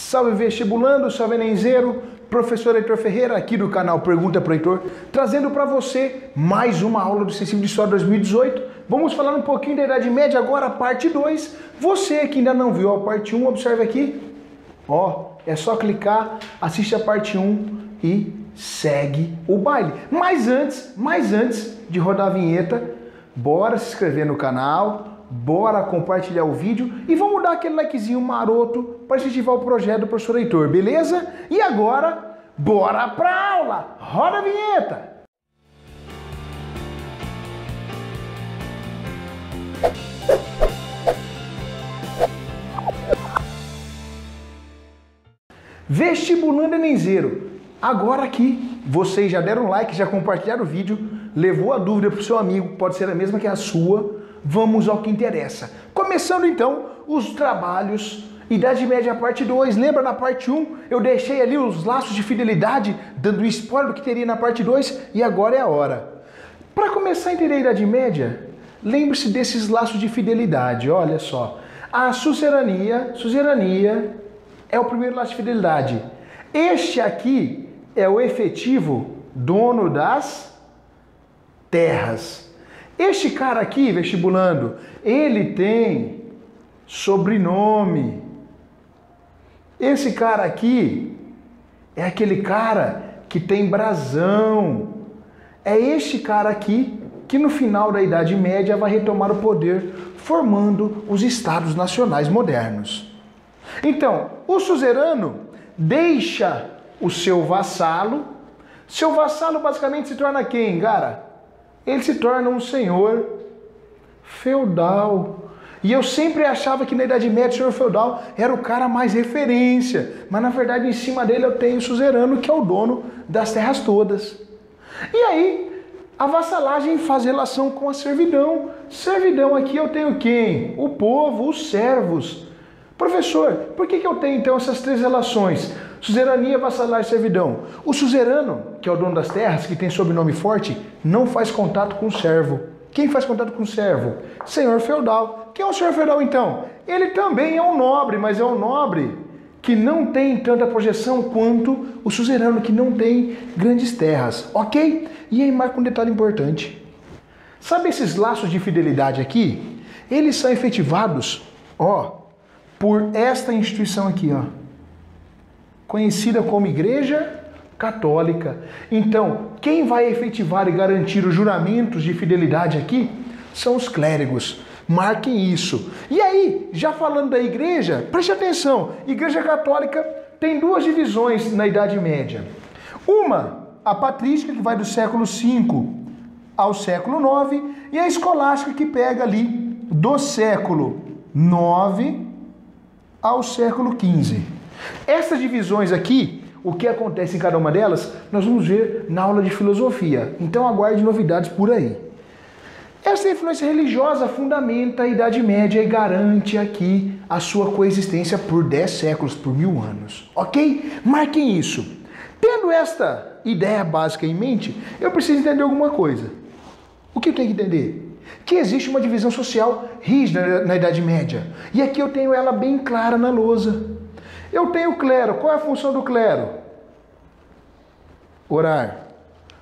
Salve vestibulando, salve Enenzeiro, professor Heitor Ferreira aqui do canal Pergunta pro Heitor, trazendo para você mais uma aula do Extensivo de História 2018. Vamos falar um pouquinho da Idade Média agora, parte 2. Você que ainda não viu a parte 1, observe aqui. Ó, é só clicar, assiste a parte 1 e segue o baile. Mas antes de rodar a vinheta, bora se inscrever no canal, bora compartilhar o vídeo e vamos dar aquele likezinho maroto para incentivar o projeto do professor Heitor, beleza? E agora, bora pra aula! Roda a vinheta! Vestibulando Enenzeiro. Agora aqui, vocês já deram like, já compartilharam o vídeo, levou a dúvida para o seu amigo, pode ser a mesma que a sua. Vamos ao que interessa. Começando então os trabalhos, Idade Média parte 2. Lembra na parte 1? Eu deixei ali os laços de fidelidade, dando spoiler do que teria na parte 2 e agora é a hora. Para começar a entender a Idade Média, lembre-se desses laços de fidelidade, olha só. A suzerania é o primeiro laço de fidelidade. Este aqui é o efetivo dono das terras. Este cara aqui, vestibulando, ele tem sobrenome. Esse cara aqui é aquele cara que tem brasão. É este cara aqui que no final da Idade Média vai retomar o poder, formando os estados nacionais modernos. Então, o suzerano deixa o seu vassalo. Seu vassalo basicamente se torna quem, cara? Ele se torna um senhor feudal. E eu sempre achava que na Idade Média o senhor feudal era o cara mais referência. Mas na verdade em cima dele eu tenho o suzerano, que é o dono das terras todas. E aí a vassalagem faz relação com a servidão. Servidão aqui eu tenho quem? O povo, os servos. Professor, por que eu tenho então essas três relações? Suzerania, vassalagem e servidão. O suzerano, que é o dono das terras, que tem sobrenome forte, não faz contato com o servo. Quem faz contato com o servo? Senhor feudal. Quem é o senhor feudal então? Ele também é um nobre, mas é um nobre que não tem tanta projeção quanto o suzerano, que não tem grandes terras, ok? E aí marca um detalhe importante. Sabe esses laços de fidelidade aqui? Eles são efetivados, ó, por esta instituição aqui, ó, conhecida como Igreja Católica. Então, quem vai efetivar e garantir os juramentos de fidelidade aqui são os clérigos. Marquem isso. E aí, já falando da igreja, preste atenção, Igreja Católica tem duas divisões na Idade Média. Uma, a patrística, que vai do século V ao século IX, e a escolástica, que pega ali do século IX ao século XV. Essas divisões aqui, o que acontece em cada uma delas, nós vamos ver na aula de filosofia. Então aguarde novidades por aí. Essa influência religiosa fundamenta a Idade Média e garante aqui a sua coexistência por 10 séculos, por 1000 anos. Ok? Marquem isso. Tendo esta ideia básica em mente, eu preciso entender alguma coisa. O que eu tenho que entender? Que existe uma divisão social rígida na Idade Média. E aqui eu tenho ela bem clara na lousa. Eu tenho o clero. Qual é a função do clero? Orar.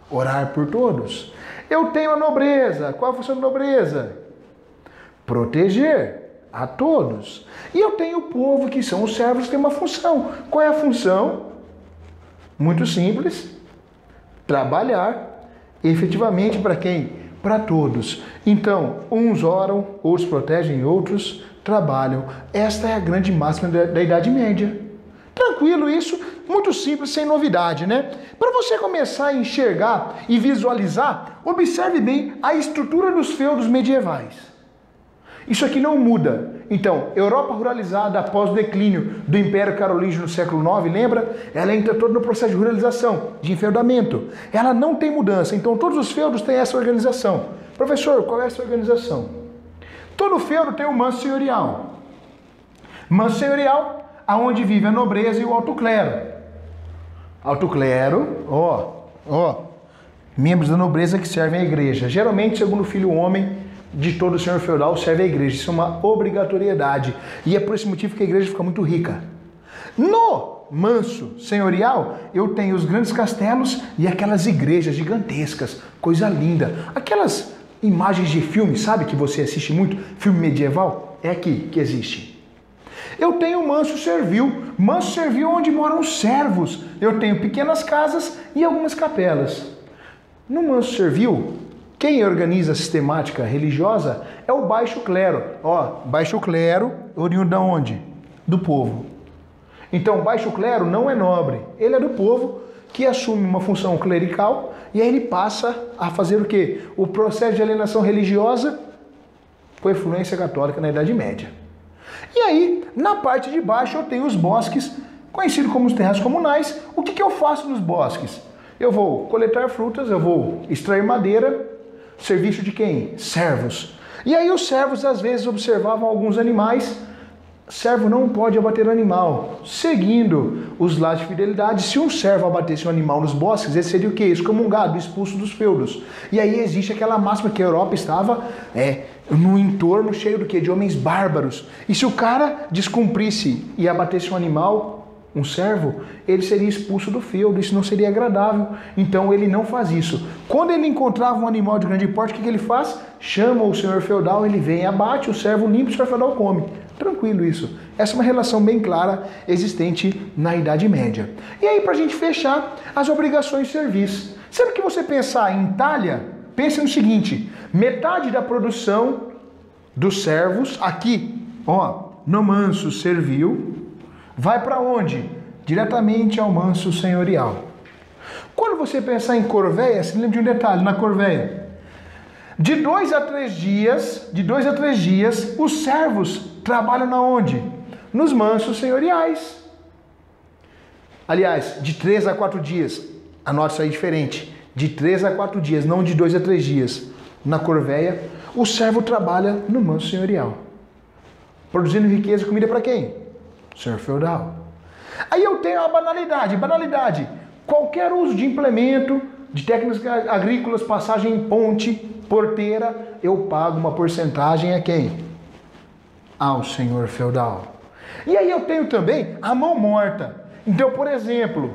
Orar por todos. Eu tenho a nobreza. Qual é a função da nobreza? Proteger a todos. E eu tenho o povo, que são os servos, que tem uma função. Qual é a função? Muito simples. Trabalhar efetivamente para quem? Para todos. Então, uns oram, outros protegem, outros trabalham. Esta é a grande máxima da Idade Média. Tranquilo isso, muito simples, sem novidade, né? Para você começar a enxergar e visualizar, observe bem a estrutura dos feudos medievais. Isso aqui não muda. Então, Europa ruralizada após o declínio do Império Carolíngio no século IX, lembra? Ela entra toda no processo de ruralização, de enfeudamento. Ela não tem mudança, então todos os feudos têm essa organização. Professor, qual é essa organização? Todo feudo tem um manso senhorial. Manso senhorial, aonde vive a nobreza e o alto clero. Alto clero, membros da nobreza que servem à igreja. Geralmente, segundo o filho homem de todo senhor feudal, serve à igreja. Isso é uma obrigatoriedade. E é por esse motivo que a igreja fica muito rica. No manso senhorial, eu tenho os grandes castelos e aquelas igrejas gigantescas, coisa linda. Aquelas imagens de filme, sabe que você assiste muito? Filme medieval? É aqui que existe. Eu tenho o manso servil onde moram os servos. Eu tenho pequenas casas e algumas capelas. No manso servil, quem organiza a sistemática religiosa é o baixo clero. Ó, baixo clero, oriundo de onde? Do povo. Então, baixo clero não é nobre, ele é do povo que assume uma função clerical e aí ele passa a fazer o quê? O processo de alienação religiosa com influência católica na Idade Média. E aí, na parte de baixo eu tenho os bosques, conhecidos como os terras comunais. O que eu faço nos bosques? Eu vou coletar frutas, eu vou extrair madeira, serviço de quem? Servos. E aí os servos às vezes observavam alguns animais. Servo não pode abater animal. Seguindo os lados de fidelidade, se um servo abatesse um animal nos bosques, ele seria o quê? Excomungado, expulso dos feudos. E aí existe aquela máxima que a Europa estava no entorno cheio do quê? De homens bárbaros. E se o cara descumprisse e abatesse um animal, um servo, ele seria expulso do feudo, isso não seria agradável. Então ele não faz isso. Quando ele encontrava um animal de grande porte, o que ele faz? Chama o senhor feudal, ele vem, abate, o servo limpa, o senhor feudal come. Tranquilo isso. Essa é uma relação bem clara existente na Idade Média. E aí, para a gente fechar, as obrigações de serviço. Sempre que você pensar em talha, pense no seguinte: metade da produção dos servos, aqui, ó, no manso servil, vai para onde? Diretamente ao manso senhorial. Quando você pensar em corveia, se lembra de um detalhe na corveia. De 2 a 3 dias, os servos trabalham na onde? Nos mansos senhoriais. Aliás, de 3 a 4 dias. Anote isso aí diferente. De 3 a 4 dias, não de 2 a 3 dias. Na corveia, o servo trabalha no manso senhorial. Produzindo riqueza e comida para quem? Senhor feudal. Aí eu tenho a banalidade. Qualquer uso de implemento, de técnicas agrícolas, passagem em ponte, porteira, eu pago uma porcentagem a quem? Ao senhor feudal. E aí eu tenho também a mão morta. Então, por exemplo,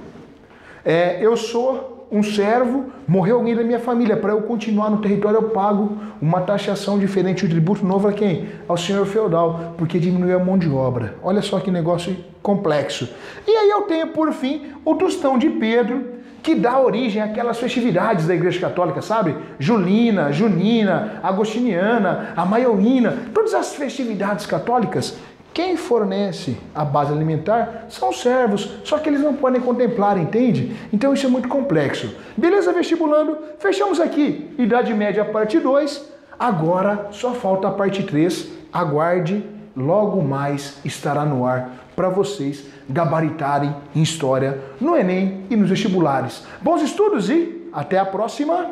eu sou um servo, morreu alguém da minha família, para eu continuar no território eu pago uma taxação diferente, um tributo novo a quem? Ao senhor feudal, porque diminuiu a mão de obra. Olha só que negócio complexo. E aí eu tenho, por fim, o tostão de Pedro, que dá origem àquelas festividades da Igreja Católica, sabe? Julina, junina, agostiniana, a maioína, todas as festividades católicas. Quem fornece a base alimentar são os servos, só que eles não podem contemplar, entende? Então isso é muito complexo. Beleza, vestibulando? Fechamos aqui Idade Média, parte 2. Agora só falta a parte 3. Aguarde, logo mais estará no ar para vocês gabaritarem em história no Enem e nos vestibulares. Bons estudos e até a próxima!